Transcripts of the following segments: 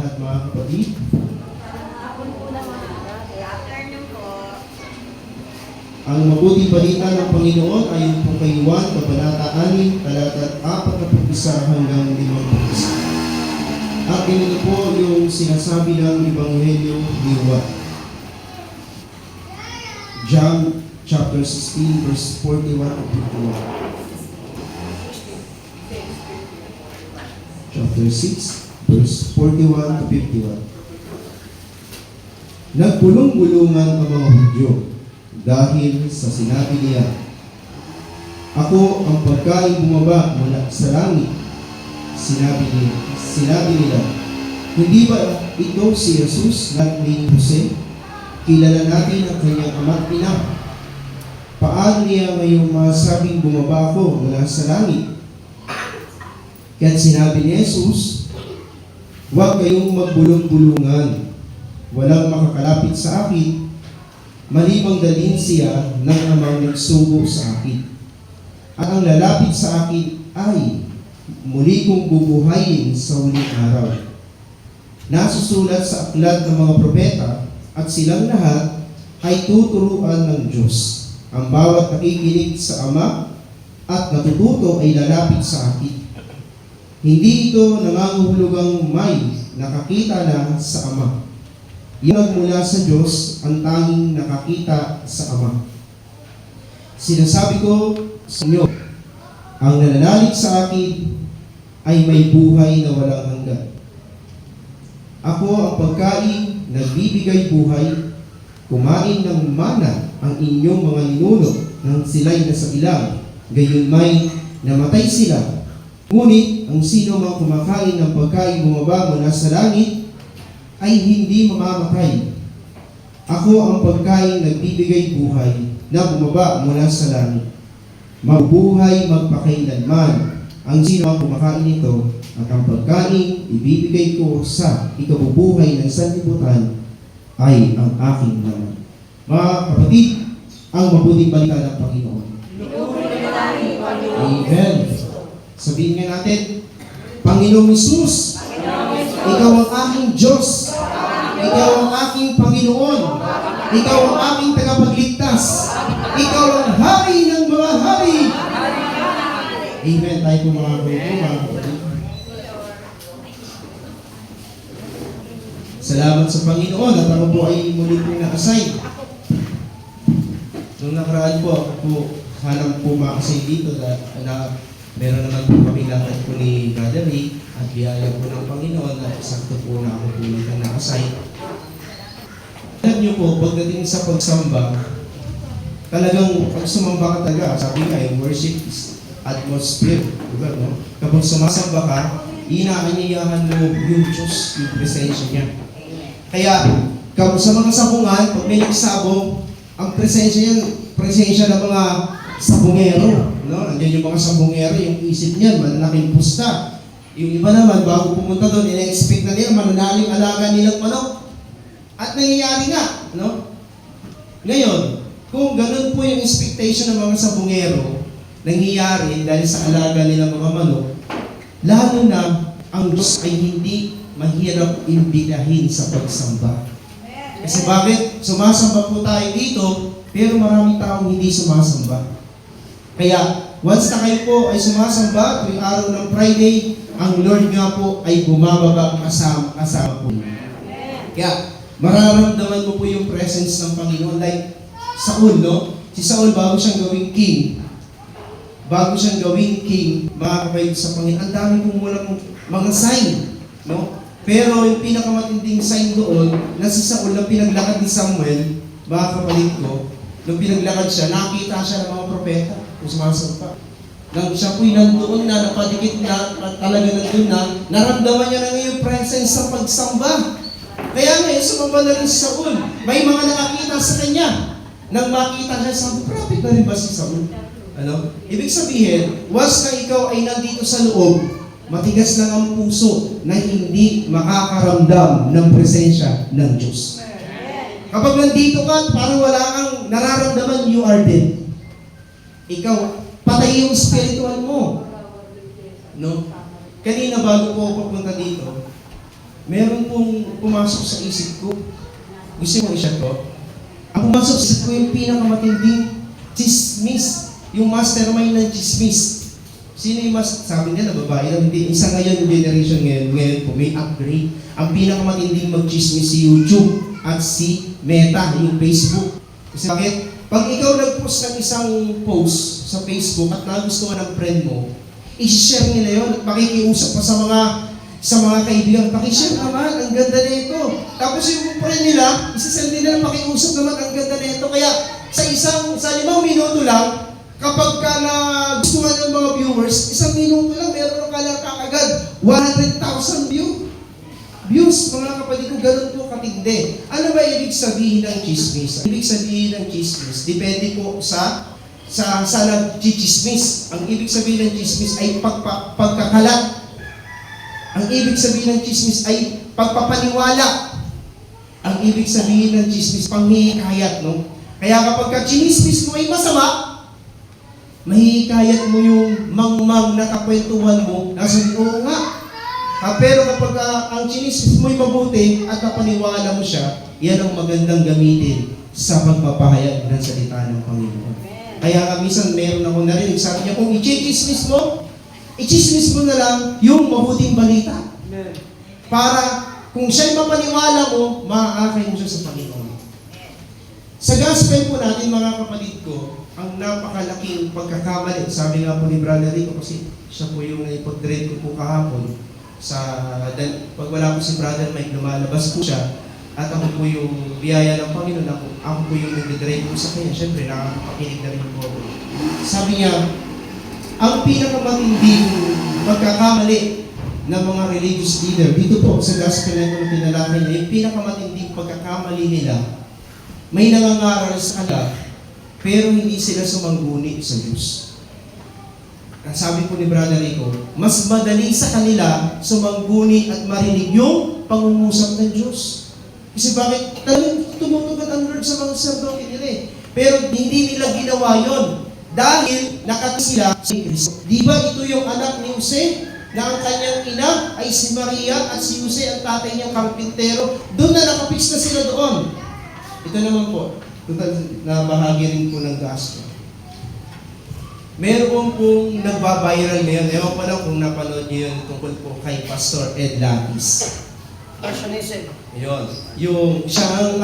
lahat mga kapatid. Ang mabuting balita ng Panginoon ayon po kay Juan, Kabanata 6, talata 41 hanggang 51. At ito po yung sinasabi ng Ebanghelyo ni Juan. John chapter 16, verse 41 to 51. Chapter 6, verse 41 to 51. Nagpulong-bulungan ang mga Hudyo dahil sa sinabi niya, "Ako ang pagkain bumaba mula sa langit." Sinabi nila, "Hindi ba ito si Jesus na ni Jose? Kilala natin ang kanyang ama't ina. Paano niya ngayong masabing bumaba ako mula sa langit?" Kaya't sinabi ni Jesus, "Huwag kayong magbulong-bulungan. Walang makakalapit sa akin, malibang dalhin siya ng amang nagsugo sa akin. At ang lalapit sa akin ay muli kong bubuhayin sa huling araw." Nasusulat sa aklat ng mga propeta at silang lahat ay tuturuan ng Diyos. Ang bawat nakikinig sa Ama at natututo ay lalapit sa akin. Hindi ito nangangahulugang may nakakita na sa Ama. Yung nagmula sa Diyos ang tanging nakakita sa Ama. Sinasabi ko sa inyo, ang nananalig sa akin ay may buhay na walang hanggan. Ako ang pagkain nagbibigay buhay. Kumain ng mana ang inyong mga ninuno nang sila'y nasa ilang, gayon may namatay sila. Ngunit ang sino mang kumakain ng pagkain bumaba mula sa langit ay hindi mamamatay. Ako ang pagkain nagbibigay buhay na bumaba mula sa langit. Mabubuhay magpakailanman ang sino ang kumakain nito, at ang pagkain ibibigay ko sa ikabubuhay ng sanlibutan ay ang aking naman. Mga kapatid, ang mabuting balita ng Panginoon. Amen. Sabihin nga natin, Panginoong Hesus, Ikaw ang aking Diyos. Ikaw ang aking Panginoon. Ikaw ang aking tagapagligtas. Ikaw ang hari ng mga hari. Amen. Tayo po mga kapatid. Salamat sa Panginoon at ako po ay muli pong na-assign. Noong nakaraan po, ako po hanap po ma-assign dito na meron naman po kami lakad po ni Brother Ray at biyaya po ng Panginoon at sakto po na ako po na na-assign. Alam niyo po, pagdating sa pagsamba, talagang pag sumamba ka talaga, sabi nga, yung worship is atmosphere. Diba, no? Kapag sumasamba ka, inaanyayahan mo yung Diyos, yung presensya niya. Kaya, sa mga sabungan, pag may nagsabong, ang presensya ng mga sabungero. No? Nandiyan yung mga sabungero, yung isip niyan, malalaking pusta. Yung iba naman, bago pumunta doon, ina-expect na nila, mananaling alaga nilang manok. At nangyayari nga. No? Ngayon, kung ganun po yung expectation ng mga sabungero, nangyayari dahil sa alaga nilang mga manok, lalo na ang Diyos ay hindi mahirap imbidahin sa pagsamba. Kasi bakit? Sumasamba po tayo dito, pero maraming taong hindi sumasamba. Kaya, once na kayo po ay sumasamba, tuwing araw ng Friday, ang Lord nga po ay bumababa kasama po. Kaya, mararamdaman mo po yung presence ng Panginoon. Like, Saul, no? Si Saul, bago siyang gawing king, mga kapatid sa Panginoon, ang dami pong mga sign, no? Pero yung pinakamatinding sign doon, na si Saul na pinaglakad ni Samuel, mga kapatid ko, nung pinaglakad siya, nakita siya ng mga propeta kung sumasampa. Nang siya po'y nandoon na, napadikit na, talaga nandoon na, naramdaman niya na yung presence sa pagsamba. Kaya ngayon, sumamba na rin si Saul. May mga nakakita sa kanya. Nang makita niya, sabi, prophet na rin ba si Saul? Ano? Ibig sabihin, once na ikaw ay nandito sa loob, matigas lang ang puso na hindi makakaramdam ng presensya ng Diyos. Kapag nandito ka, parang wala kang nararamdaman, you are dead. Ikaw, patay yung spiritual mo. No? Kanina bago po papunta dito, meron pong pumasok sa isip ko. Gusto mo i-share ko? Ang pumasok sa isip ko yung pinakamatinding chismis. Yung mastermind ng chismis. Sino yung sabi nila, babae lang, hindi. Isa ngayon, generation ngayon po, may upgrade. Ang pinakamatinding mag-chismis si YouTube at si Meta, yung Facebook. Kasi bakit? Pag ikaw nag-post ng isang post sa Facebook at nagustuhan ng friend mo, i-share nila yun at makikiusap pa sa mga kaibigan. Pakishare naman, ang ganda nito. Tapos yung friend nila, isasend nila na makiusap naman, ang ganda nito. Kaya sa 5 minuto lang, kapag ka nagustuhan ng mga viewers, 1 minuto lang, meron ka lang kakagad 100,000 views, mga kapatid ko, ganun po katindi. Ano ba ibig sabihin ng chismis? Ibig sabihin ng chismis, depende po sa nag-chismis. Ang ibig sabihin ng chismis ay pagkakalat. Ang ibig sabihin ng chismis ay pagpapaniwala. Ang ibig sabihin ng chismis, panghihikayat, no? Kaya kapag ka-chismis mo ay masama, mahihikayat mo yung mangmang na kakwentuhan mo, nasa oo nga. Pero kapag ang chinismis mo'y mabuti at napaniwala mo siya, yan ang magandang gamitin sa pagpapahayag ng salita ng Panginoon. Kaya minsan meron ako narinig, sabi niya, kung i-chismis mo na lang yung mabuting balita. Para kung siya'y mapaniwala mo, maaakay mo siya sa Panginoon. Sa gospel po natin, mga kapatid ko, ang napakalaking pagkakamali, sabi nga po ni Brother Rico, kasi siya po yung naipag-dread ko po kahapon, pag wala po si Brother Mike, lumalabas po siya, at ako po yung biyaya ng Panginoon, ako po yung nag-drive po sa kanya. Siyempre, nakakapakinig na rin po ako. Sabi niya, ang pinakamatinding pagkakamali ng mga religious leader, dito po sa gospel na ito na pinalaki niya, yung pinakamatinding pagkakamali nila, may nangangaral sa kanila, pero hindi sila sumangguni sa Diyos. Ang sabi po ni Brother Rico, mas madali sa kanila sumangguni at marinig yung pangungusap ng Diyos. Kasi bakit? Talagang tumutugad ang Lord sa mga sacerdote nila eh. Pero hindi nila ginawa yon dahil nakatis sila si Kristo. Di ba ito yung anak ni Jose na ang kanyang ina ay si Maria at si Jose ang tatay niyang karpintero? Doon na nakapis na sila doon. Ito naman po, na bahagi rin po ng gospel. Meron pong nagbabiral ngayon. Ewan ko lang kung napanood niyo yun tungkol po kay Pastor Ed Lapis. Passionism. Yun. Yung siya ang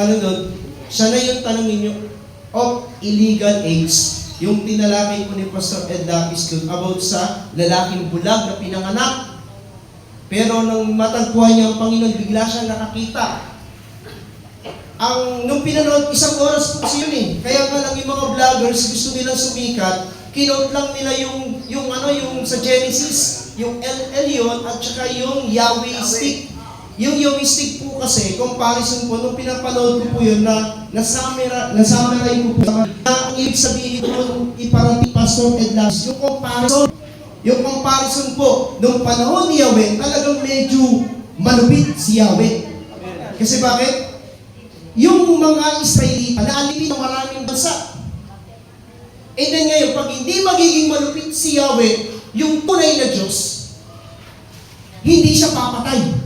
siya na yung tanongin niyo of illegal acts. Yung tinalakay po ni Pastor Ed Lapis doon about sa lalaking bulag na pinanganak. Pero nung matagpuan niya ang Panginoon, bigla siyang nakakita. Nung pinanood, 1 oras po kasi yun eh. Kaya nga lang yung mga vloggers gusto nilang sumikat, kinote lang nila yung sa Genesis, yung El Elyon at saka yung Yahweh stick. Yung Yahweh stick po kasi, comparison po, nung pinapanood ko po yun na-summarize ko po na ang ibig sabihin ko, iparating Pastor Ed Lapis, yung comparison po, nung panahon ni Yahweh, talagang medyo malupit si Yahweh. Kasi bakit? Yung mga Israelita, naalipin ng maraming bansa. And then ngayon, pag hindi magiging malupit si Yahweh, yung tunay na Diyos, hindi siya papatay.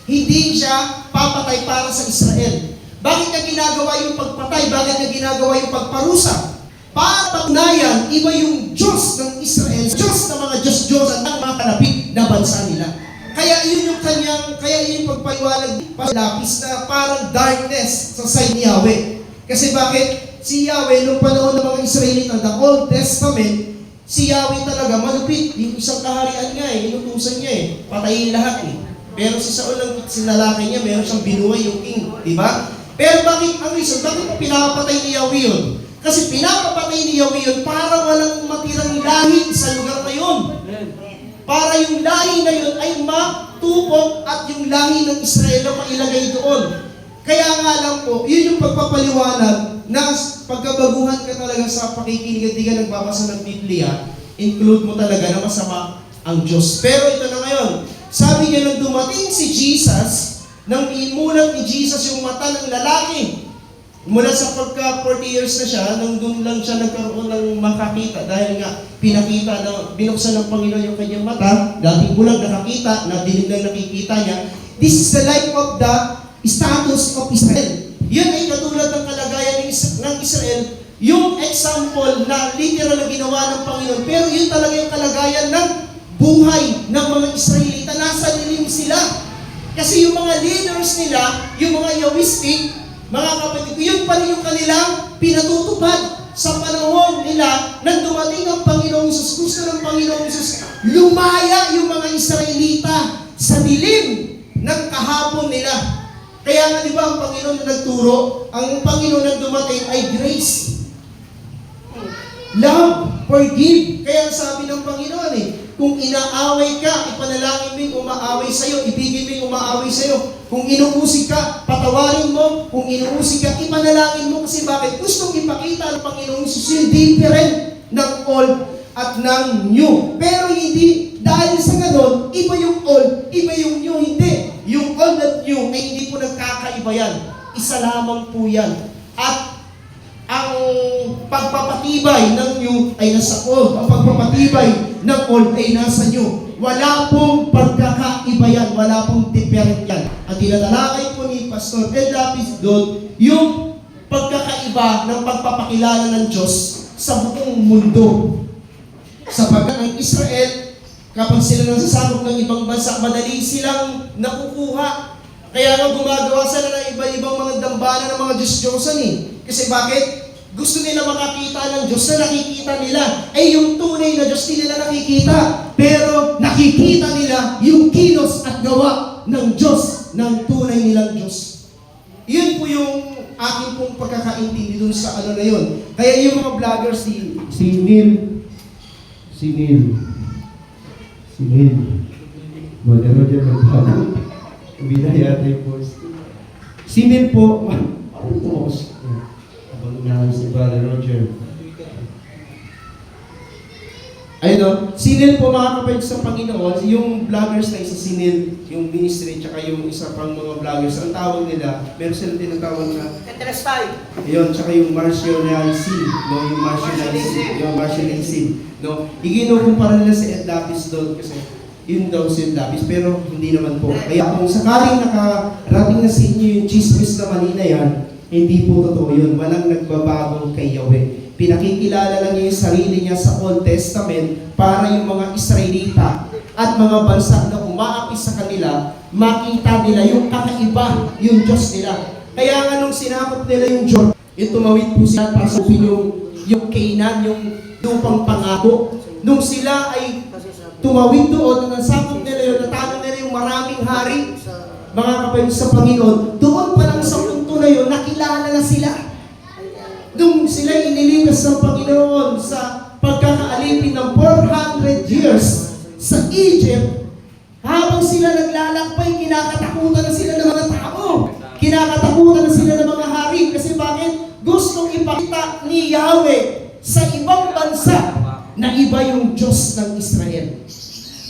Hindi siya papatay para sa Israel. Bakit niya ginagawa yung pagpatay? Bakit niya ginagawa yung pagparusa? Para patunayan, iba yung Diyos ng Israel, Diyos ng mga Diyos-Diyosan ng mga kalapit na bansa nila. Kaya yun yung pagpaliwanag sa Lapis na parang darkness sa side ni Yahweh. Kasi bakit? Si Yahweh, nung panahon ng mga Israelita, the Old Testament, si Yahweh talaga malupit. Yung isang kaharian nga inutusan niya patayin lahat Pero si Saul lang, sinalaki niya, meron siyang binuhay yung king, di ba? Pero bakit ang reason? Bakit pinapatay ni Yahweh yun? Kasi pinapapatay ni Yahweh yun para walang matirang lahi sa lugar na yun. Para yung lahi na yun ay matupok at yung lahi ng Israel na mailagay doon. Kaya nga lang po, yun yung pagpapaliwanag na pagkabaguhan ka talaga sa pakikinig at di ka nagbabasa ng Biblia, include mo talaga na masama ang Diyos. Pero ito na ngayon, sabi niya nang dumating si Jesus, nang imulat ni Jesus yung mata ng lalaki, mula sa pagka 40 years na siya, nang doon lang siya nagkaroon ng makakita dahil nga binuksan ng Panginoon yung kanyang mata, dating bulag nakakita, na dinig lang nakikita niya. This is the life of the status of Israel. Yun ay katulad ng kalagayan ng Israel, yung example na literal na ginawa ng Panginoon. Pero yun talaga yung kalagayan ng buhay ng mga Israelita. Nasa lilim sila. Kasi yung mga leaders nila, yung mga Yahwistic, mga kapatid ko, yun pa rin yung kanilang pinatutupad sa panahon nila nang dumating ang Panginoong Isus. Gusto ng Panginoong Isus, lumaya yung mga Israelita sa dilim ng kahapon nila. Kaya nga di ba ang Panginoon na nagturo, ang Panginoon na dumating ay grace, love, forgive. Kaya sabi ng Panginoon kung inaaway ka, ipanalangin mo yung umaaway sa'yo, ibigin mo yung umaaway sa'yo. Kung inuusig ka, patawarin mo. Kung inuusig ka, ipanalangin mo. Kasi bakit? Gustong ipakita ng Panginoong Isus yung different ng old at ng new. Pero hindi, dahil sa ganon, iba yung old, iba yung new. Hindi. Yung old at new ay hindi po nagkakaiba yan. Isa lamang po yan. At ang pagpapatibay ng new ay nasa old. Ang pagpapatibay ng old ay nasa new. Wala pong pagkakaiba yan. Wala pong different yan. At tinatalakay po ni Pastor Ed Lapis doon yung pagkakaiba ng pagpapakilala ng Diyos sa buong mundo. Sapagkat ang Israel, kapag sila nasasakop ng ibang bansa, madali silang nakukuha. Kaya nga gumagawa sila ng iba-ibang mga dambana ng mga Diyos-Diyosan Kasi bakit? Gusto nila makakita ng Diyos na nakikita nila. Yung tunay na Diyos nila nakikita. Pero nakikita nila yung kilos at gawa ng Diyos, ng tunay nilang Diyos. Yun po yung akin pong pagkakaintindi dun sa ano na yun. Kaya yung mga vloggers, si Neil, Brother Roger Magpapag. Binayata yung post. si Neil po, Post. Abang na si Brother Roger. ayun si Neil po mga kapatid sa Panginoon, yung vloggers na isa si Neil, yung ministry, tsaka yung isa pang mga vloggers, ang tawag nila, meron silang tinatawag na yun, tsaka yung martializing, yung martializing, iginukumpara nila si Ed Lapis doon kasi yun daw si Ed Lapis, pero hindi naman po. Kaya kung sakaling nakarating na sa inyo yung chismis na mali na yan, hindi po totoo yun. Walang nagbabago kay Yahweh. Pinakikilala lang niya yung sarili niya sa Old Testament para yung mga Israelita at mga bansa na umaakit sa kanila, makita nila yung kakaiba, yung Diyos nila. Kaya nga nung sinakop nila yung Jordan, yung tumawid po sila para supin yung Canaan, yung lupang pangako. Nung sila ay tumawid doon, nasakop nila yun, natalo nila yung maraming hari, mga kapatid sa Panginoon, doon pa lang sa punto na yun, nakilala na sila. Nung sila inilikas ng Panginoon sa pagkakaalipin ng 400 years sa Egypt, habang sila naglalakbay, kinakatakutan na sila ng mga tao. Kinakatakutan na sila ng mga hari. Kasi bakit? Gustong ipakita ni Yahweh sa ibang bansa na iba yung Diyos ng Israel.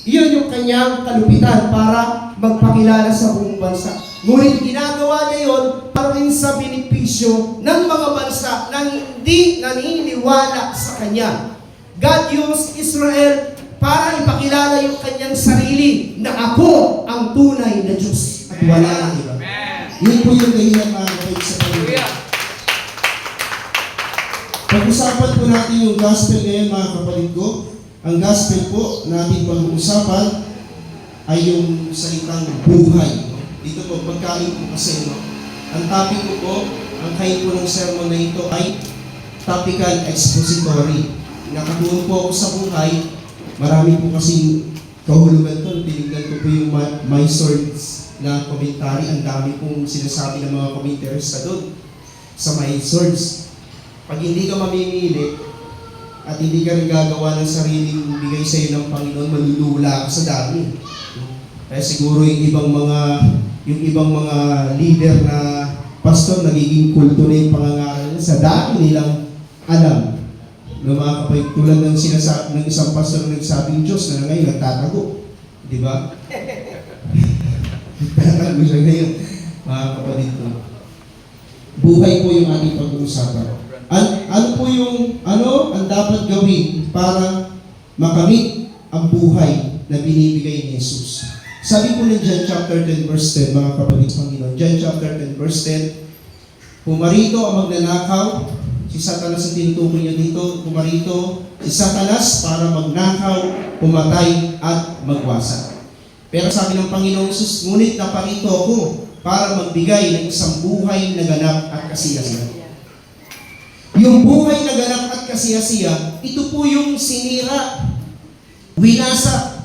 Iyon yung kanyang kalupitan para magpakilala sa buong bansa. Ngunit ginagawa niya yun para rin sa benepisyo ng mga bansa na hindi naniniwala sa kanya. God used Israel para ipakilala yung kanyang sarili na ako ang tunay na Diyos at wala nang iba. Yun po yung dahilan mga kapatid sa Panginoon. Pag-usapan po natin yung gospel ngayon mga kapatid ko. Ang gospel po natin pag-uusapan ay yung salitang buhay. Dito po, pagkain po kasi, ang topic ko po, ang kain po ng sermon na ito ay topical expository. Nakatuon po ako sa buhay, marami po kasi kahulugan to. Tinignan ko po yung my swords na commentary. Ang dami pong sinasabi ng mga commentaries sa doon, sa my swords. Pag hindi ka mamimili, at hindi ka rin gagawa ng sariling bigay sa iyo ng Panginoon, malulula ka sa dami. Kaya siguro yung ibang mga leader na pastor, nagiging kulto na yung pangangaral sa dami nilang alam. No, mga kapatid, tulad ng sinasabi ng isang pastor na nagsabing Diyos na ngayon nagtatago. Di ba? Nagtatago siya ngayon, mga kapatid ko. Buhay po yung ating pag-uusapan. Ano po yung ang dapat gawin para makamit ang buhay na binibigay ni Jesus? Sabi po ng John chapter 10 verse 10, mga kapatid sa Panginoon, John chapter 10 verse 10, pumarito ang magnanakaw, si Satanas ang tinutukoy niya dito, pumarito si Satanas para magnakaw, pumatay at magwasak. Pero sabi ng Panginoong Jesus, ngunit naparito ako para magbigay ng isang buhay na ganap at kasiyasiya. Yung buhay na ganap at kasiyasiya, ito po yung sinira, winasa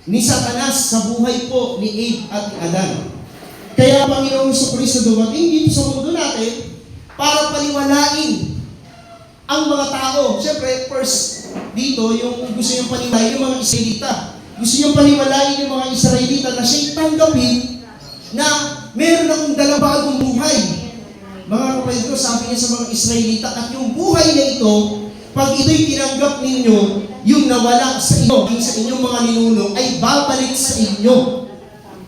ni Satanas sa buhay po ni Eve at ni Adan. Kaya Panginoong Jesucristo dumating dito sa mundo natin para paliwanain ang mga tao. Siyempre, first, dito, yung gusto niyang paniwalain yung mga Israelita. Gusto niyang paniwalain yung mga Israelita na siya'y tanggapin na meron akong dalang bagong buhay. Mga kapatid ko, sabi niya sa mga Israelita, at yung buhay na ito, pag ito'y tinanggap ninyo, yung nawala sa inyo, yung sa inyong mga ninuno, ay babalik sa inyo.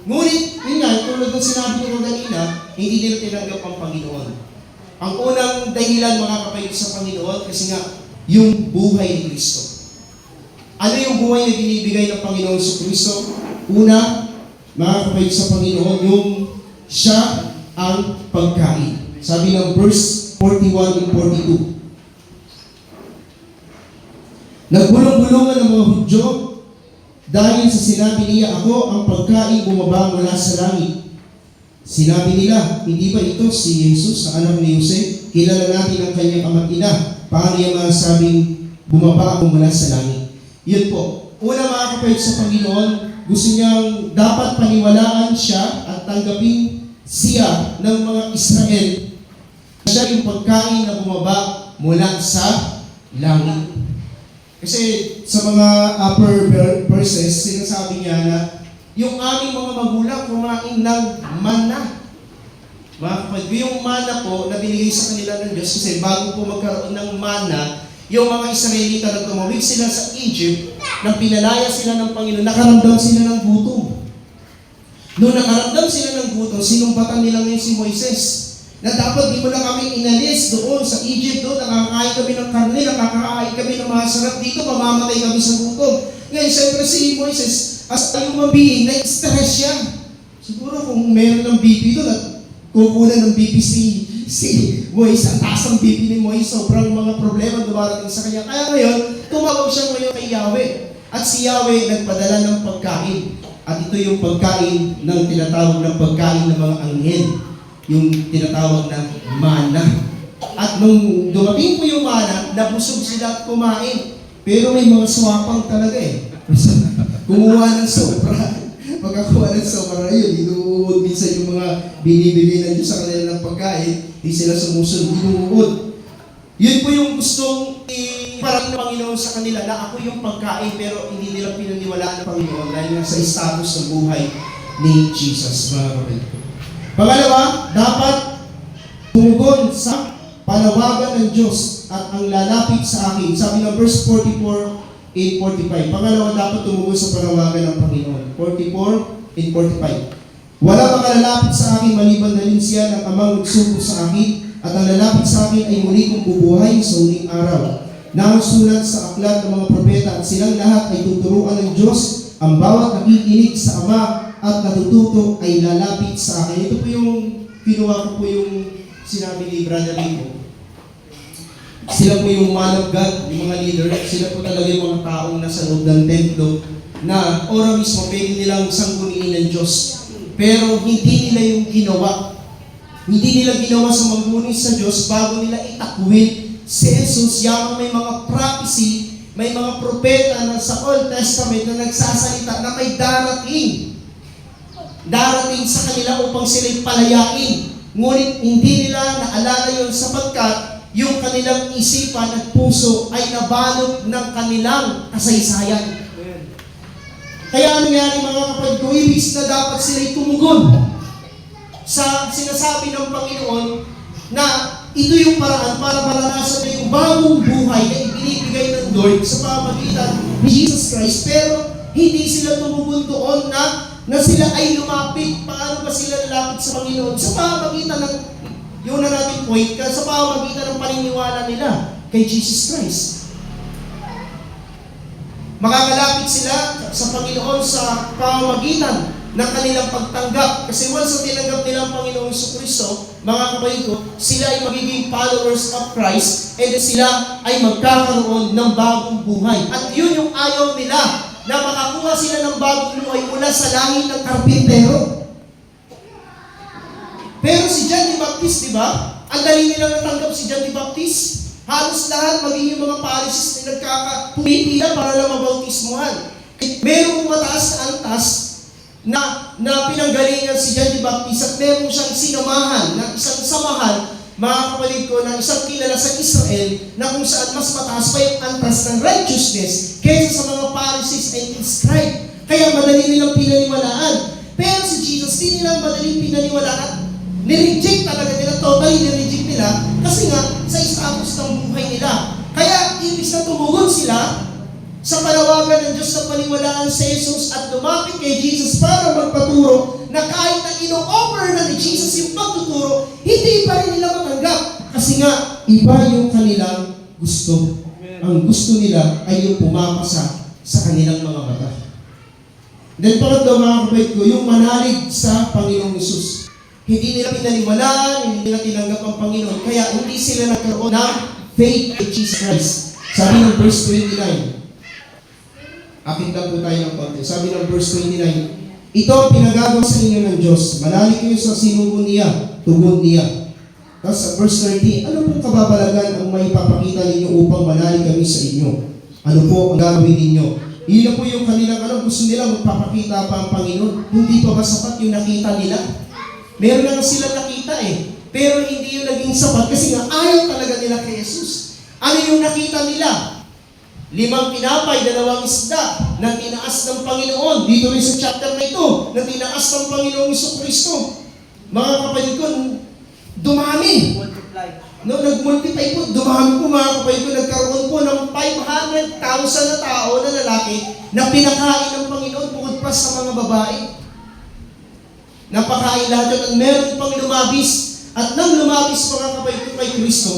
Ngunit, yun nga, tulad ng sinabi ko kanina, hindi nila tinanggap ang Panginoon. Ang unang dahilan, mga kapatid sa Panginoon, kasi nga, yung buhay ni Kristo. Ano yung buhay na binibigay ng Panginoon sa Kristo? Una, mga kapatid sa Panginoon, yung siya ang pagkain. Sabi ng verse 41 and 42. Nagbulong-bulungan ang mga Hudyo dahil sa sinabi niya, ako ang pagkain bumaba mula sa langit. Sinabi nila, hindi ba ito si Jesus na anak ni Jose? Kilala natin ang kanyang ama't ina. Paano niya masabing bumaba ako mula sa langit? Yun po. Una, mga kapatid sa Panginoon, gusto niyang dapat paniwalaan siya at tanggapin siya ng mga Israel. Siya yung pagkain na bumaba mula sa langit. Kasi sa mga upper verses, sinasabi niya na yung aming mga magulang kumain ng manna. Mga kapatid, yung manna po na binigay sa kanila ng Diyos, kasi bago po magkaroon ng manna, yung mga Israelita na tumawid sila sa Egypt, nang pinalaya sila ng Panginoon, nakaramdam sila ng gutom. Noong nakaramdam sila ng gutom, sinumpatan nila ngayon si Moises, na dapat di mo na kami inalis doon sa Egypt, doon nakakain kami ng karne, nakakain kami ng masarap dito, mamamatay kami sa gutom. Ngayon, siyempre si Moises, as a human being, na-stress siya. Siguro kung meron ng BP doon at kukunan ng BP si Moises, ang taas ng BP ni Moises, sobrang mga problema dumarating sa kanya. Kaya ngayon, tumawag siya ngayon kay Yahweh. At si Yahweh nagpadala ng pagkain. At ito yung pagkain ng tinatawag ng pagkain ng mga anghel. Yung tinatawag na mana. At nung dumating po yung mana, nabusog sila at kumain. Pero may mga swapang talaga eh. Kumuha ng sobra. Pagkakuha ng sobra yun, inuud minsan yung mga binibili ng Diyos sa kanila ng pagkain, di sila sumusunod, inuud. Yun po yung gustong iparang ng Panginoon sa kanila na ako yung pagkain, pero hindi nila pinaniwalaan ng Panginoon dahil nga sa status ng buhay ni Jesus, mga kapatid. Pangalawa, dapat tumugon sa panawagan ng Diyos at ang lalapit sa akin. Sabi ng verse 44 and 45. Pangalawa, dapat tumugon sa panawagan ng Panginoon. 44 and 45. Wala makalalapit sa akin maliban na rin siya ng amang nagsuko sa akin, at ang lalapit sa akin ay muli kong bubuhay sa huling araw. Nakasulat sa aklat ng mga propeta at silang lahat ay tuturuan ng Diyos. Ang bawat nakikinig sa Ama at natututo ay lalapit sa akin. Ito po yung kinuha ko po yung sinabi ni Brother Rico. Sila po yung man of God, yung mga leader. Sila po talaga yung mga taong nasa loob ng templo na ora mismo pwede nilang sangguniin ng Diyos. Pero hindi nila yung ginawa. Hindi nila ginawa sa mangguni sa Diyos bago nila itakwil si Jesus. Yamang may mga prophecy, may mga propeta na sa Old Testament na nagsasalita na may darating sa kanila upang sila'y palayain. Ngunit hindi nila naalala yun sapagkat yung kanilang isipan at puso ay nabalot ng kanilang kasaysayan. Kaya nangyari mga kapatid ko, ibig na dapat sila'y tumugon sa sinasabi ng Panginoon na ito yung paraan para maranasan na yung bagong buhay na ibinibigay ng Lord sa pamamagitan ni Jesus Christ. Pero hindi sila tumugon doon na sila ay lumapit. Paano ba sila lalapit sa Panginoon? Sa pamamagitan ng, yun na natin point, sa pamamagitan ng paniniwala nila kay Jesus Christ. Makakalapit sila sa Panginoon sa pamamagitan ng kanilang pagtanggap. Kasi once na tinanggap nila ang Panginoong Jesucristo, mga kapatid ko, sila ay magiging followers of Christ and then sila ay magkakaroon ng bagong buhay. At yun yung ayaw nila, na makakuha sila ng bagong buhay mula sa lahi ng karpintero. Pero si John the Baptist, di ba? Ang dali nilang natanggap si John the Baptist. Halos lahat, maging yung mga Pharisees na nagkakapumipila para lang mabautismuhan. Merong mataas na antas na pinanggalingan si John the Baptist at meron siyang sinamahan na isang samahan, mga kapatid ko, na isang kilala sa Israel na kung saan mas mataas pa yung antas ng righteousness kaysa sa mga Pharisees and scribe. Kaya madali nilang pinaniwalaan. Pero si Jesus, di nilang madaling pinaniwalaan. Nireject talaga nila, totally nireject nila kasi nga sa status ng buhay nila. Kaya ibig na tumugon sila sa panawagan ng Diyos na paniwalaan sa Jesus at lumapit kay Jesus para magpaturo na kahit na ino-offer na ni Jesus yung pagtuturo, hindi pa rin nila matanggap. Kasi nga, iba yung kanilang gusto. Ang gusto nila ay yung pumapasa sa kanilang mga mata. Then pangatlo, mga kapatid ko, yung manalig sa Panginoong Jesus. Hindi nila pinaniwalaan, hindi nila tinanggap ang Panginoon, kaya hindi sila nagkaroon ng faith in Jesus Christ. Sabi ng verse 29, akin lang po tayo ng konti. Sabi ng verse 29, ito ang pinagagawa sa inyo ng Diyos. Manalig kayo sa sinugo niya, tugon niya. Tapos sa verse 30, ano pong kababalagan ang may papakita ninyo upang manalig kami sa inyo? Ano po ang gagawin ninyo? Yun na po yung kanilang gusto nila magpapakita pa ang Panginoon. Hindi pa ba sapat yung nakita nila? Meron na sila nakita pero hindi yung naging sapat kasi nga ayaw talaga nila kay Jesus. Ano yung nakita nila? 5 tinapay, 2 isda na tinaas ng Panginoon. Dito rin sa chapter na ito, na tinaas ng Panginoong Jesucristo. Mga kapatid ko, dumami. Nag-multiply po, dumami po mga kapatid ko. Nagkaroon po ng 500,000 na tao na lalaki na pinakain ng Panginoon bukod pa sa mga babae. Napakain lahat yun. At meron pang lumabis. At nang lumabis mga kapatid ko kay Kristo,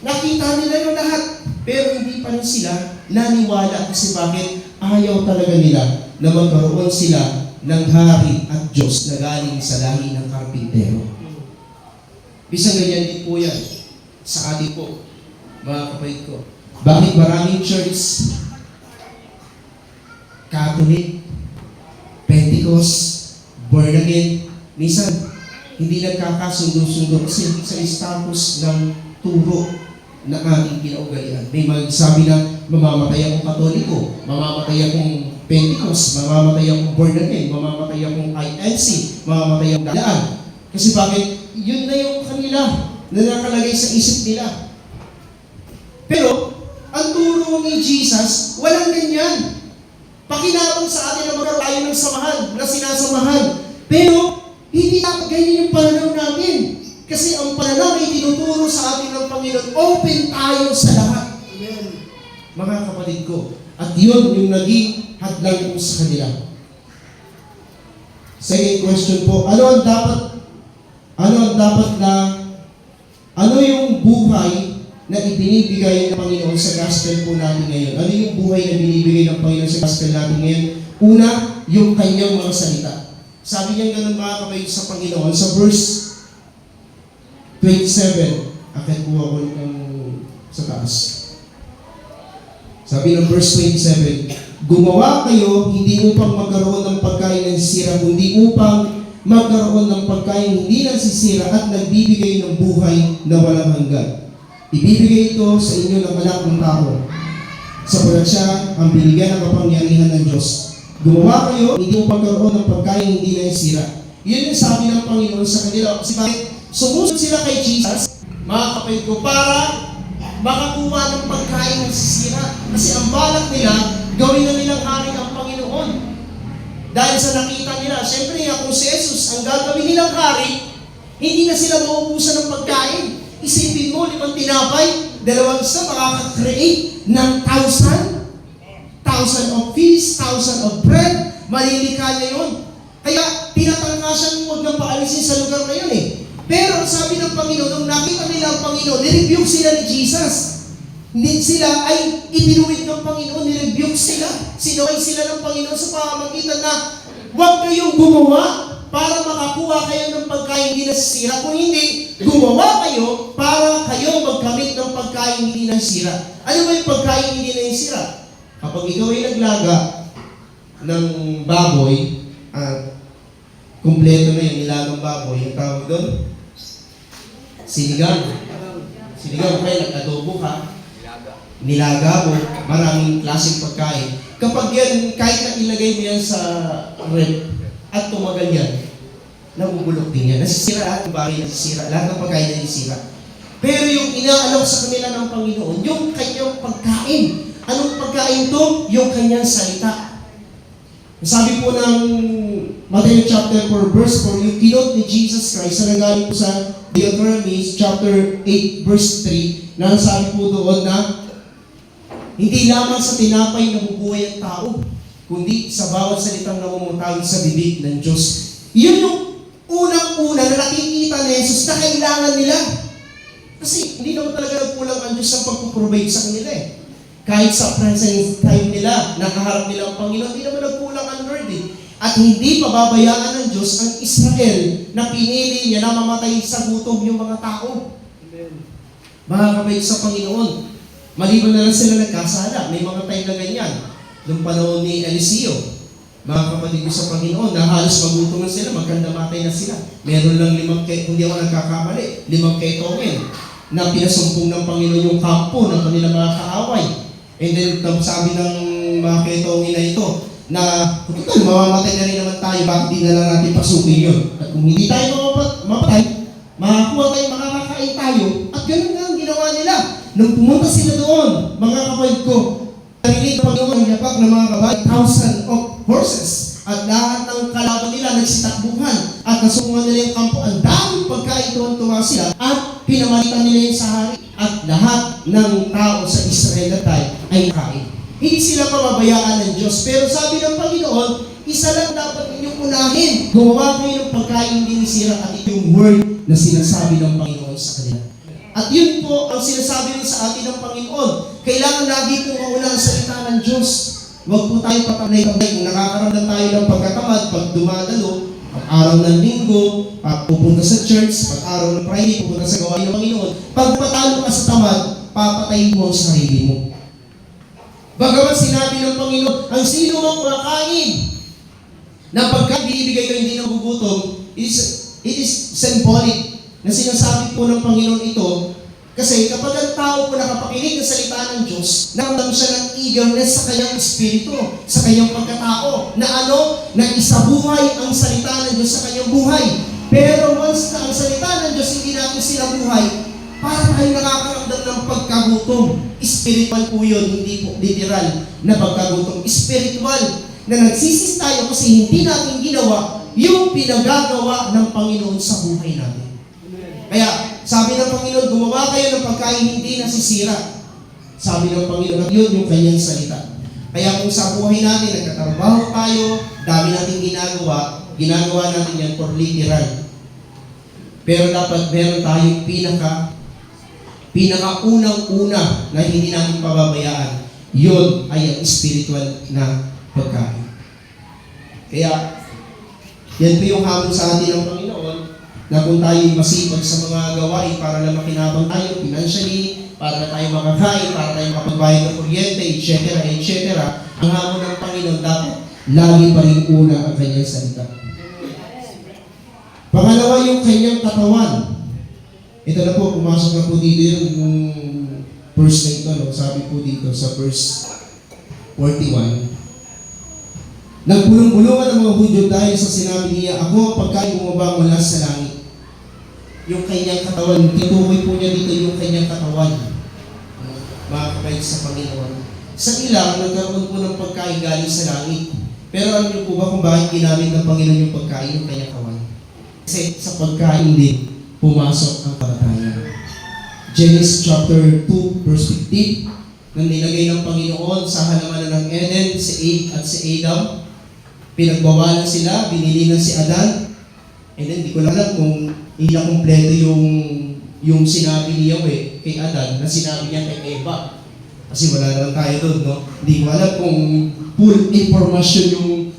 nakita nila yung lahat. Pero hindi pa rin sila naniwala kasi bakit? Ayaw talaga nila na magkaroon sila ng hari at Diyos na galing sa lahi ng karpintero. Bisang ganyan din po yan sa atin po, mga kapatid ko. Bakit maraming church, Catholic, Pentecost, born again, minsan hindi nagkakasundo-sundo kasi sa status ng turo na ating kinaugalian. May magsabi na mamamatay akong Katoliko, mamamatay akong Pentecost, mamamatay akong born again, mamamatay akong INC, mamamatay akong daan. Kasi bakit? Yun na yung kanila na nakalagay sa isip nila. Pero, ang turo ni Jesus, walang ganyan. Pakinabang sa atin na magkaroon tayo ng samahan, na sinasamahan. Pero, hindi dapat ganyan yung pananaw natin. Kasi ang pananaw ay tinuturo sa atin ng Panginoon, open tayo sa lahat. Amen. Mga kapatid ko. At yun yung naging hadlang ko sa kanila. Second question po, ano yung buhay na ibinibigay ng Panginoon sa gospel po natin ngayon? Ano yung buhay na binibigay ng Panginoon sa gospel natin ngayon? Una, yung kanyang mga salita. Sabi niya ganun mga kapatid sa Panginoon, sa verse 27, akin po ako ng sa taas. Sabi ng verse 27, gumawa kayo hindi upang magkaroon ng pagkain na nasisira, kundi upang magkaroon ng pagkain hindi nasisira at nagbibigay ng buhay na walang hanggan. Ibibigay ito sa inyo ng anak ng tao, sapagkat siya ang binigyan ng kapangyarihan ng Diyos. Gumawa kayo hindi upang magkaroon ng pagkain hindi nasisira. Yun yung sabi ng Panginoon sa kanila. Kasi bakit? Sumusunod sila kay Jesus, mga kapatid ko, para makakuha ng pagkain ng sisira. Kasi ang balak nila, gawin na nilang hari ang Panginoon. Dahil sa nakita nila, siyempre nga kung si Jesus ang gagawin nilang hari, hindi na sila mauubusan ng pagkain. Isipin mo, 5 tinapay, 2 isda, makaka-create ng 1,000 of fish, 1,000 of bread, malilikaya yun. Kaya tinatangkasan mo huwag nang paalisin sa lugar na yun Pero sabi ng Panginoon, nung nakita nila ang Panginoon, nirebuke sila ni Jesus. Hindi sila ay ibinuwid ng Panginoon, nirebuke sila. Sinaway sila ng Panginoon sa pamamagitan na huwag kayong gumawa para makakuha kayo ng pagkain hindi nasisira. Kung hindi, gumawa kayo para kayo magkamit ng pagkain hindi nasisira. Ano ba yung pagkain hindi nasisira? Kapag ikaw ay naglaga ng baboy, kumpleto na yung nilagang baboy, yung tawag doon, sinigang. Sinigang kayo, nag-adobo ka, nilaga mo, maraming klaseng pagkain. Kapag yan, kahit na ilagay mo yan sa rep at tumagal yan, nabubulok din yan. Nasisira lahat ng bagay, nasisira, lahat ng pagkain nasisira. Pero yung inaalok sa kanila ng Panginoon, yung kanyang pagkain. Anong pagkain to? Yung kanyang salita. Sabi po ng Matthew chapter 4 verse 4, yung kinot ni Jesus Christ na nanggaling po sa Deuteronomy chapter 8 verse 3, na sabi po doon na hindi lamang sa tinapay nabubuhay ang tao, kundi sa bawat salitang namumutawid sa bibig ng Diyos. Yun yung unang-una na nakikita ni Jesus na kailangan nila. Kasi hindi naman talaga nagkulang ang Diyos ang pagpuprovide sa kanila eh. Kahit sa present time nila, nakaharap nila ang Panginoon, hindi naman nagkulang ang Lord eh. At hindi pababayaan ng Diyos ang Israel na pinili niya na mamatay sa gutom yung mga tao. Mga kapatid sa Panginoon, maliban na lang sila nagkasala, may mga time na ganyan. Noong panahon ni Eliseo, mga kapatid ko sa Panginoon, na halos magutom na sila, magkandamatay na sila. Meron lang 5 kung di ako nagkakamali, 5 ketongin na pinasumpong ng Panginoon yung kampo ng kanilang mga kaaway. And then, sabi ng mga ketongin na ito, na kung mamamatay na rin naman tayo, bakit di na lang natin pasukin yun? At kung hindi tayo mamatay, makakuha tayo, makakakain tayo, at ganun nga ang ginawa nila. Nung pumunta sila doon, mga kapatid ko, narinig ng Panginoon ang yapak ng mga kabahay, 1,000 of horses, at lahat ng kalaban nila nagsitakbuhan, at nasungan nila yung kampo, ang daming pagkain tuwa sila, at pinamalitan nila yung sahari, at lahat ng tao sa Israel na tayo ay nakain. Hindi sila pababayaan ng Diyos. Pero sabi ng Panginoon, isa lang dapat ninyong unahin. Gumawa kayo ng pagkain hindi nisira at ito yung word na sinasabi ng Panginoon sa kanila. At yun po ang sinasabi rin sa atin ng Panginoon. Kailangan lagi pong mauna ang salita ng Diyos. Huwag po tayo patamay-tamay. Kung nakakaramdam tayo ng pagkatamad, pag dumadalo, pag-araw ng linggo, pupunta sa church, pag-araw ng Friday, pupunta sa gawain ng Panginoon, pag patalo ka sa tamad, papatayin mo ang sarili mo. Bagamat sinabi ng Panginoon, ang sino mang kumakain na pagka binibigay ko hindi nagugutom, it is symbolic na sinasabi po ng Panginoon ito. Kasi kapag ang tao po nakapakinig ng salita ng Diyos, naramdaman siya ng eagerness sa kanyang espiritu, sa kanyang pagkatao, na na isabuhay ang salita ng Diyos sa kanyang buhay. Pero once na ang salita ng Diyos hindi natin sinabuhay, para tayo nakakaramdam ng pagkagutom. Spiritual po yun, hindi po literal na pagkagutom. Spiritual na nagsisis tayo kasi hindi natin ginawa yung pinagagawa ng Panginoon sa buhay natin. Kaya, sabi ng Panginoon, gumawa kayo ng pagkain hindi nasisira. Sabi ng Panginoon, at yun yung kanyang salita. Kaya kung sa buhay natin, nagtatrabaho tayo, dami natin ginagawa natin yan for literal. Pero dapat meron tayong pinakaunang-una na hindi natin pababayaan, yun ay ang spiritual na pagkain. Kaya, yan po yung hamon sa atin ng Panginoon, na kung tayo masipag sa mga gawain para lang makinabang tayo financially, para na tayo makakain, para tayo makapagbayad ng kuryente, etc., etc., ang hamon ng Panginoon dapat lagi pa rin una ang kanyang salita. Pangalawa, yung kanyang katawan. Ito na po, pumasok na po dito yung verse na ito, no? Sabi po dito sa verse 41. Nagpulong-pulungan ang mga Hudyo dahil sa sinabi niya, ako ang pagkain bumaba mula sa langit. Yung kanyang katawan, titukoy po niya dito yung kanyang katawan. Mga kapatid sa Panginoon. Sa ilang, nagkaroon po ng pagkain galing sa langit. Pero alam niyo po ba kung bakit ginamit ng Panginoon yung pagkain, yung kanyang katawan? Kasi sa pagkain din, pumasok ang kamatayan. Genesis chapter 2 verse 15, nang nilagay ng Panginoon sa halamanan ng Eden, si Ad at si Adam, pinagbawalan sila, binilinan si Adan, and then di ko lang alam kung hindi na kompleto yung sinabi ni Yahweh kay Adan, na sinabi niya kay Eva, Kasi wala naman tayo doon, no? Hindi ko alam kung full information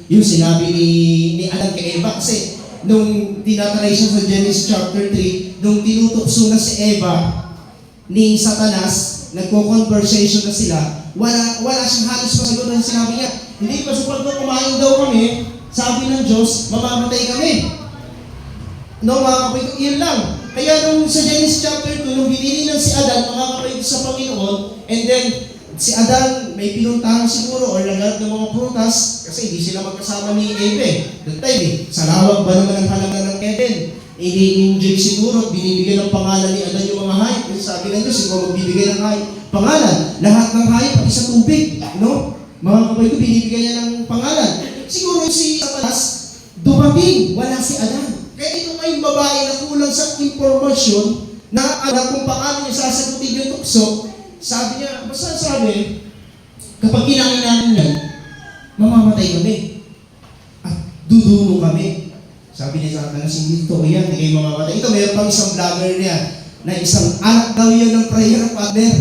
yung sinabi ni Adan kay Eva. Kasi nung tinatalay siya sa Genesis chapter 3, nung tinutokso na si Eva ni Satanas, nagko-conversation na sila, wala siyang halos masagot na sinabi niya. Hindi pa sa kumain daw kami, sabi ng Diyos, mamamatay kami. No, mga kapatid, yun lang. Kaya nung sa Genesis chapter 2, nung binili si Adan, mga kapatid, sa Panginoon, and then, si Adan may pinuntahan siguro or lagat ng mga prutas kasi hindi sila magkasama ni Eve. That time sa lawak ba naman ang halaman ng Eden? Ini-enjoy siguro at binibigyan ng pangalan ni Adan yung mga hayop. Kasi sabi ng Diyos, ikaw magbibigay ng hayop. Pangalan, lahat ng hayop pati sa tubig. No? Mga kapatid, binibigyan niya ng pangalan. Siguro si Satanas, dumating, wala si Adan. Kaya ito ngayong babae na kulang sa impormasyon na kung paano niya sasagutin yung tukso, sabi niya, basta sabi, kapag kinain namin yan, mamamatay kami. At duduno kami. Sabi niya sa atin, hindi totoo yan, hindi kayo mamamatay. Ito, mayroon pang isang vlogger niya, na isang anak daw yan ng prayer partner.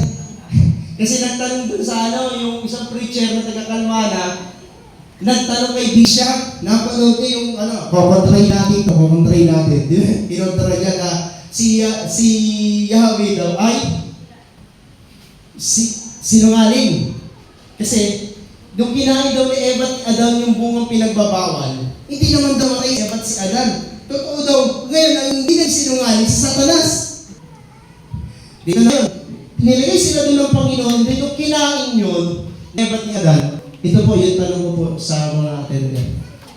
Kasi nagtanong dun sa yung isang preacher na taga-Kalmana, nagtanong kay Bishop, napanood niya yung kukontray natin ito, kukontray natin. Kinontra niya na si Yahweh daw ay sinungaling. Kasi, nung kinain daw ni Eva at Adan yung bungang pinagbabawal, hindi naman daw matay si Eva at si Adan. Totoo daw, ngayon ang hindi nagsinungaling si Satanas. Dito na yun. Nilagay sila doon ng Panginoon, dito kinain yun, Eva at ni Adan. Ito po yung tanong ko po sa mga attendant.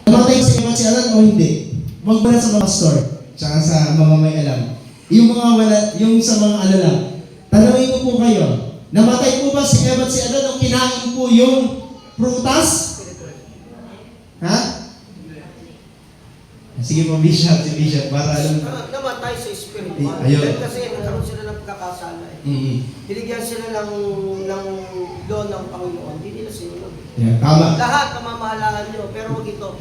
Namatay si Eva at si Adan o hindi? Huwag ba na sa mga pastor, tsaka sa mga may alam. Yung mga wala, yung sa mga ano lang. Tanungin ko po kayo, namatay po ba si Eva at si Adan o kinain po yung prutas? Ha? Sige po, Bishop, si Bishop, para alam. Namatay sa spiritual. Ayun. Kasi nagkaroon sila ng pagkakasala. Binigyan sila ng doon ng Panginoon. Hindi nila sinunod. Yeah, tama. Lahat namamahalaan nyo, pero huwag ito.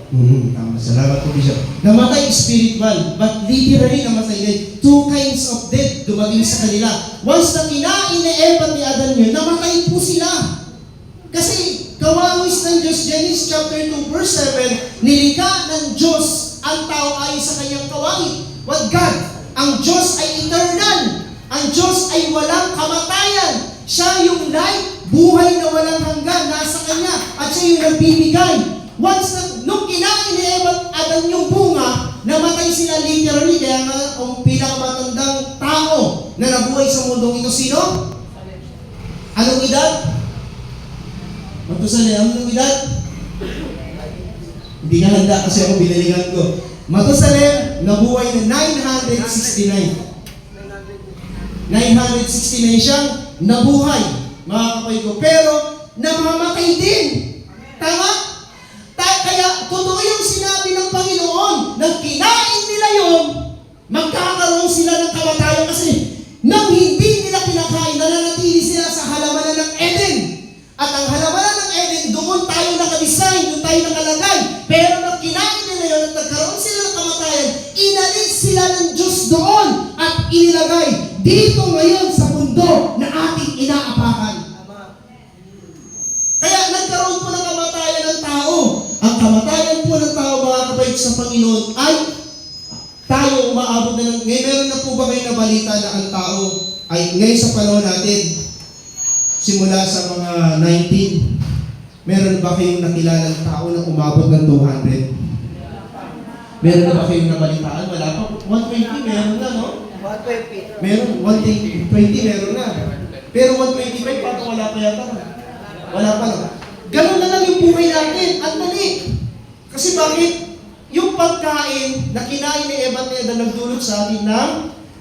Tama. Salamat po, Bishop. Namatay spiritual, but literally namatay din. Two kinds of death dumating sa kanila. Once na kinain ni Eva at ni Adan yun, namatay po sila. Kasi kawawis ng Diyos, Genesis chapter 2, verse 7, nilikha ng Diyos ang tao ayon sa kanyang kawangi. What God? Ang Diyos ay eternal. Ang Diyos ay walang kamatayan. Siya yung life, buhay na walang hanggan, nasa Kanya. At siya yung nagbibigay. Once na, nung kinain ni Eva at Adan yung bunga, namatay sila literally. Kaya nga, ang pinakamatandang tao na nabuhay sa mundong ito, sino? Anong edad? Matusalem, anong edad? Hindi ka handa kasi ako binaligan ko. Matusalem, nabuhay na 969. 969 siyang nabuhay, mga kapatid ko. Pero, namamatay din. Tama? Kaya, totoo yung sinabi ng Panginoon, nang kinain nila yun, magkakaroon sila ng kamatayan kasi nang hindi nila kinakain, nananatili sila sa halamanan ng Eden. At ang halamanan ng Eden, doon tayo nakadesign, doon tayo nakalagay. Pero nang kinain nila yun at nagkaroon sila ng kamatayan, inalis sila ng Diyos doon at inilagay dito ngayon sa mundo na ating inaapakan. Kaya nagkaroon po ng kamatayan ng tao. Ang kamatayan po ng tao, mga kapatid, sa Panginoon ay tayo umaabot na ng... Ngayon, meron na po ba kayo na balita na ang tao ay ngayon sa panahon natin, simula sa mga 19, meron ba kayong nakilala ng tao na umabot ng 200? Meron na ba kayong nabalitaan? Wala pa. 120, meron na, no? 120. Meron. 120, meron na. Pero 125, paano wala pa yata? Wala pa lang. Ganun na lang yung buhay natin. Ang dali. Kasi bakit? Yung pagkain na kinain ni Eva at ni Adan nagdulot sa atin ng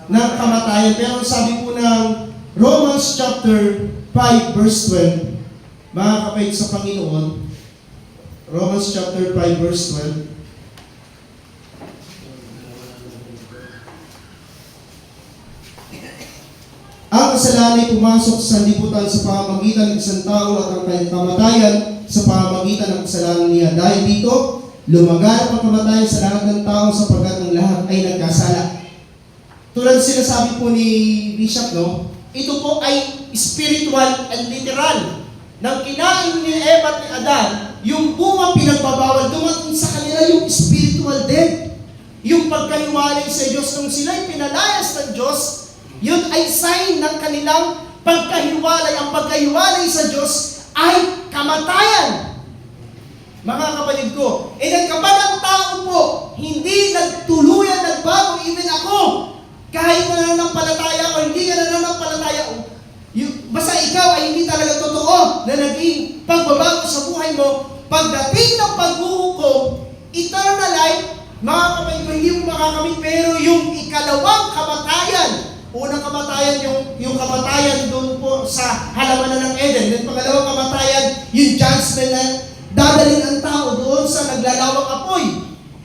kamatayan. Pero sabi po ng Romans chapter 5 verse 12, mga kapatid sa Panginoon, Romans chapter 5 verse 12, ang kasalanan ay pumasok sa sanlibutan sa pamamagitan ng isang tao at ang kanyang kamatayan sa pamamagitan ng kasalanan niya. Dahil dito, lumaganap ang kamatayan sa lahat ng tao sapagkat ang lahat ay nagkasala. Tulad sinasabi po ni Bishop, no? ito po ay spiritual and literal. Nang kinain ni Eva at ni Adan, yung bunga pinagbabawal, dumating sa kanila yung spiritual death. Yung pagkahiwalay sa Diyos nung sila'y pinalayas ng Diyos, yun ay sign ng kanilang pagkahiwalay. Ang pagkahiwalay sa Diyos ay kamatayan. Mga kapatid ko, kapag ang tao po, hindi nagtuluyan, nagbago, even ako, kahit nananampalataya o hindi ka nananampalataya, basta ikaw ay hindi talaga totoo na naging pagbabago sa buhay mo, pagdating ng paghuhukom, eternal life, mga kapatid ko, hindi mo makakamit, pero yung ikalawang kamatayan, unang kamatayan, yung kamatayan doon po sa halaman ng Eden, then pangalawang kamatayan, yung judgment na dadalhin ang tao doon sa naglalawang apoy.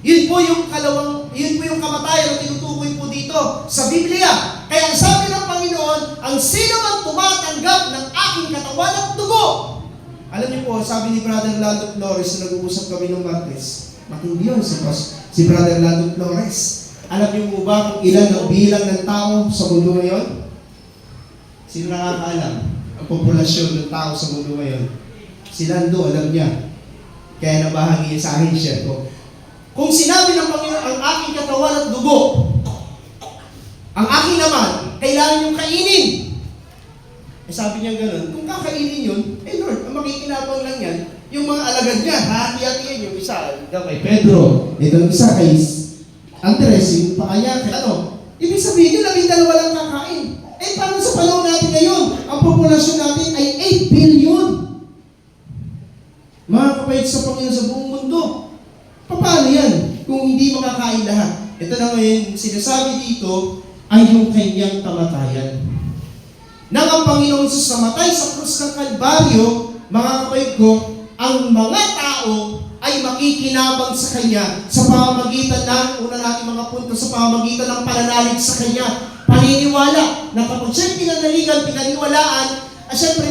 Yun po yung kamatayan na tinutukoy po dito sa Biblia. Kaya ang sabi ng Panginoon, ang sino man tumatanggap ng aking katawan at dugo. Alam niyo po, sabi ni Brother Lando Flores na nag-uusap kami ng Martes, matindi yun si Brother Lando Flores. Alam niyo po ba kung ilan ang bilang ng tao sa mundo ngayon? Sino nakakaalam? Ang populasyon ng tao sa mundo ngayon. Si Lando, alam niya. Kaya nabahagi sa akin siya. Kung sinabi ng Panginoon, ang aking katawan at dugo, ang aking naman, kailangan yung kainin. Sabi niya gano'n, kung kakainin yun, Lord, ang makikinabang lang yan, yung mga alagad niya, hati-hatiin yung isa, kay Pedro, itong isa kay Andres, yung pakanya, kay ano. Ibig sabihin nyo, 12 lang kakain. Paano sa panahon natin ngayon, ang populasyon natin ay 8 billion. Mga kapatid sa Panginoon sa buong mundo. Paano yan kung hindi makakain lahat? Ito na ngayon, sinasabi dito ay yung kanyang kamatayan. Nang ang Panginoon Jesus namatay sa krus ng Kalbaryo, mga kapatid ko, ang mga tao ay makikinabang sa Kanya sa pamamagitan ng, una natin mga punto, sa pamamagitan ng pananalig sa Kanya, paniniwala, na kapag siya'y pinaniwalaan, siyempre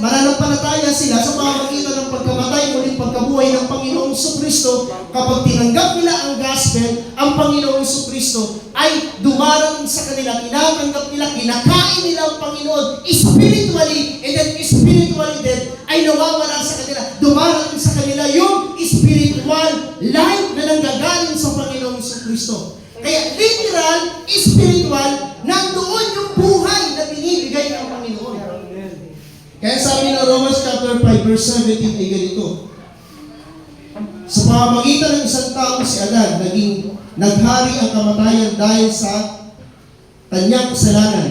mananampalataya sila sa pamamagitan ng pagkamatay, muling pagkabuhay ng Panginoong Kristo. Kapag tinanggap nila ang gospel, ang Panginoong Kristo ay dumarating sa kanila, tinatanggap nila, kinakain nila ang Panginoon spiritually, and then spiritually then ay nawawala sa kanila. Dumarating sa kanila yung spiritual life na nanggagaling sa Panginoong Kristo. Kaya literal, spiritual, nandoon yung buhay na binibigay ng Panginoon. Kaya sabi ng Romans chapter 5 verse 17 ay ganito. Sa pamamagitan ng isang tao si Adan, naghari ang kamatayan dahil sa kanyang kasalanan.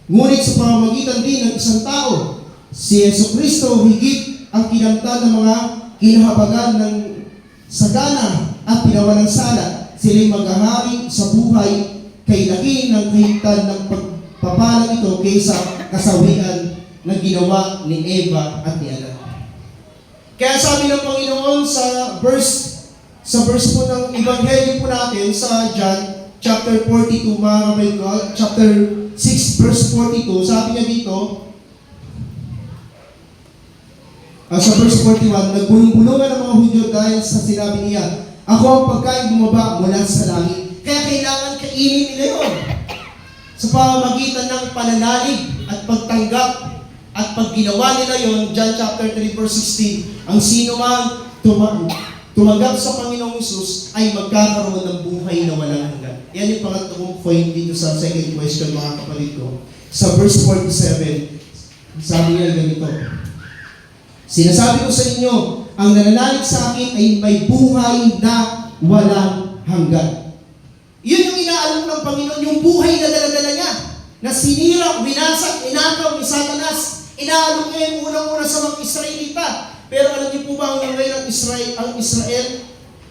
Ngunit sa pamamagitan din ng isang tao, si Jesucristo, higit ang kinamtan ng mga kinahabagan ng sagana at pinawalang sala. Sila'y maghahari sa buhay kay laki ng kahigtan ng pagpapalang ito kaysa kasawian na ginawa ni Eva at ni Adan. Kaya sabi ng Panginoon sa verse po ng Ebanghelyo po natin sa John chapter 42, mga kapatid ko, chapter 6 verse 42, sabi niya dito, sa verse 41, nagbulong-bulungan ang mga Hudyo dahil sa sinabi niya, ako ang pagkain bumaba mula sa langit. Kaya kailangan kainin nila yun. Sa pamamagitan ng pananalig at pagtanggap at pag ginawa nila yon, John chapter 3 verse 16, ang sino man tumanggap sa Panginoong Hesus ay magkakaroon ng buhay na walang hanggan. Yan yung pangatlong point dito sa second question, mga kapatid ko. Sa verse 47, sabi niya ganito, sinasabi ko sa inyo, ang nananalig sa akin ay may buhay na walang hanggan. Yun yung inaalok ng Panginoon, yung buhay na daladala niya, na sinira, binasak, inakaw ni Satanas. Inaalok niya yung unang-una sa mga Israelita. Pero alam niyo po ba, ang ngayon ang Israel,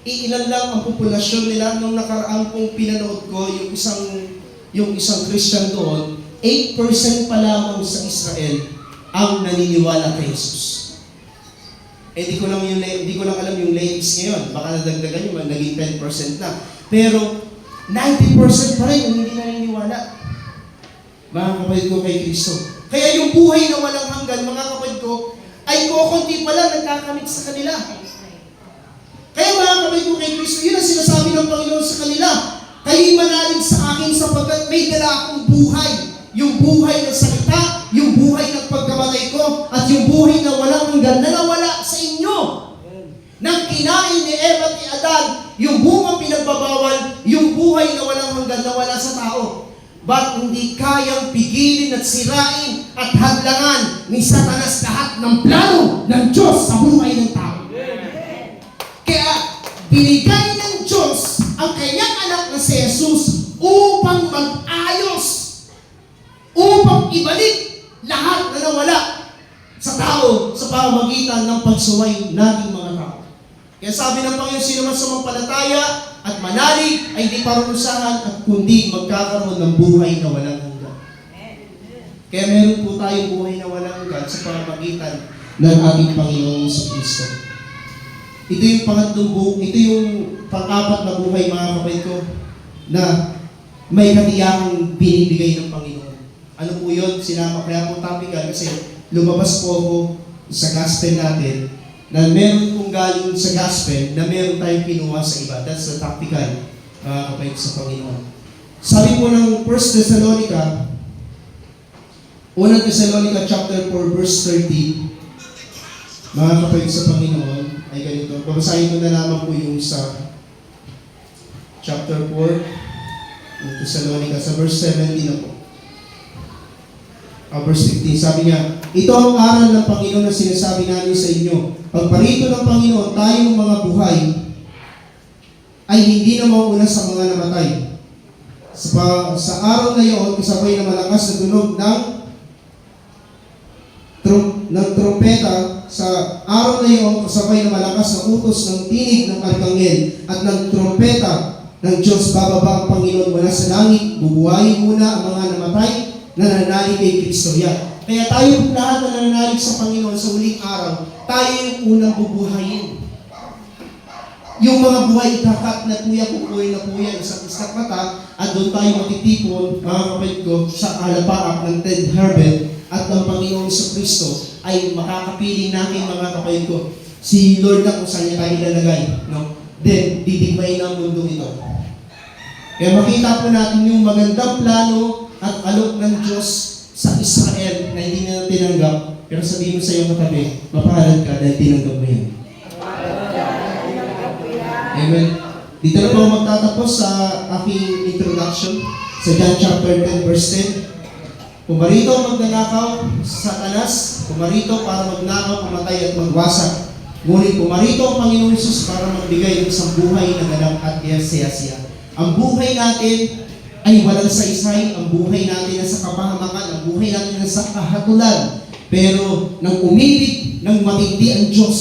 iilan lang ang populasyon nila. Nung nakaraan pong pinanood ko, yung isang Christian doon, 8% pa lamang sa Israel ang naniniwala kay Jesus. Di ko lang alam yung ladies ngayon. Baka nadagdagan yun, naging 10% na. Pero 90% pa rin yung hindi naniniwala. Mga kapatid ko kay Kristo. Kaya yung buhay na walang hanggan, mga kapatid ko, ay kukunti pa lang nagkakamit sa kanila. Kaya mga kapatid ko kay Kristo, yun ang sinasabi ng Panginoon sa kanila. Kayo'y manalig sa akin sapagkat may dala akong buhay. yung buhay ng salita, yung buhay ng pagkamatay ko, at yung buhay na walang hanggan na nawala sa inyo. Nang kinain ni Eva at ni Adan, yung bunga pinagbabawal, yung buhay na walang hanggan na wala sa tao. Ba't hindi kayang pigilin at sirain at hadlangan ni Satanas lahat ng plano ng Diyos sa buhay ng tao? Kaya binigay ng Diyos ang kanyang anak na si Jesus upang mag-ayos, upang ibalik lahat na nawala sa tao sa pamamagitan ng pagsuway nating mga tao. Kaya sabi ng Panginoon, sino man sumampalataya at manalig ay di parurusahan at kundi magkakaroon ng buhay na walang hanggan. Kaya meron po tayong buhay na walang hanggan sa pamamagitan ng ating Panginoon sa Kristo. Ito yung pangatlong buhay, ito yung pang-apat na buhay, mga kapatid ko, na may katiyakang binibigay ng Panginoon. Ano po yun? Sinama kaya po topical kasi lumabas po ako sa gospel natin na meron pong galing sa gospel na meron tayong kinuha sa iba. That's the tactical, mga kapatid sa Panginoon. Sabi po ng 1 Thessalonica, unang Thessalonica chapter 4 verse 13, mga kapatid sa Panginoon, ay ganito. Babasahin ko na lamang po yung sa chapter 4 ng Thessalonica, sa verse 17 na po. Verse 15, sabi niya, ito ang aral ng Panginoon na sinasabi namin sa inyo. Pagparito ng Panginoon, tayong mga buhay ay hindi na mauuna sa mga namatay. Sa araw na iyon, kasabay na malakas na tunog ng trompeta, sa araw na iyon, kasabay na malakas na utos ng tinig ng arkanghel at ng trompeta ng Diyos, bababa ang Panginoon mula sa langit, bubuhayin muna ang mga namatay na nananalig kay Kristo. Kaya tayo lahat na nananalig sa Panginoon sa huling araw, tayo yung unang bubuhayin. Yung mga buhay kakat na kuya na isang mata, at doon tayo matitipon, mga kapatid ko, sa alapaap ng Ted Herbert at ng Panginoon sa Kristo, ay makakapiling natin, mga kapatid ko, si Lord na kung saan niya tayo ilalagay. No? Then, titigmayin ang mundo ito. Kaya makita po natin yung magandang plano at alok ng Diyos sa Israel na hindi na tinanggap, pero sabihin mo sa iyong katabi, mapalad ka dahil tinanggap mo yan. Amen. Dito na po ako magtatapos sa aking introduction sa John chapter 10 verse 10. Pumarito ang magnanakaw sa Satanas, pumarito para magnakaw, pumatay at magwasak. Ngunit pumarito ang Panginoon Jesus para magbigay ng isang buhay na ganap at siya. Ang buhay natin ay walang saysay, ang buhay natin ay sa kapahamakan, ang buhay natin ay sa kahatulan. Pero nang umibig ng matindi ang Diyos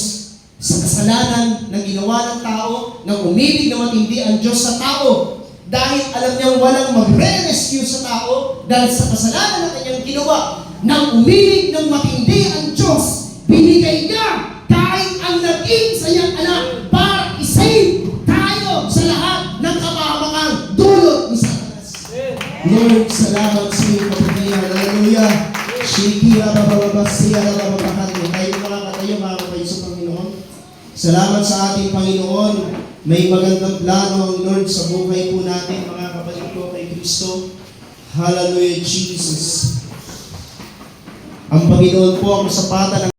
sa kasalanan na ginawa ng tao, nang umibig na matindi ang Diyos sa tao, dahil alam niyang walang magre-rescue sa tao dahil sa kasalanan na kanyang ginawa, nang umibig ng matindi ang Diyos, binigay niya kahit ang naging sa iyang anak para isave tayo sa lahat ng kapahamakan dulot ni Satanas. Lord, salamat sa iyong kapatihan. Hallelujah. Shikira bababasiya bababahan mo. Tayo mga katayo, mga kapatid sa Panginoon. Salamat sa ating Panginoon. May magandang plano ang Lord sa buhay po natin, mga kapatid ko kay Kristo. Hallelujah, Jesus. Ang Panginoon po ang kasapatan ng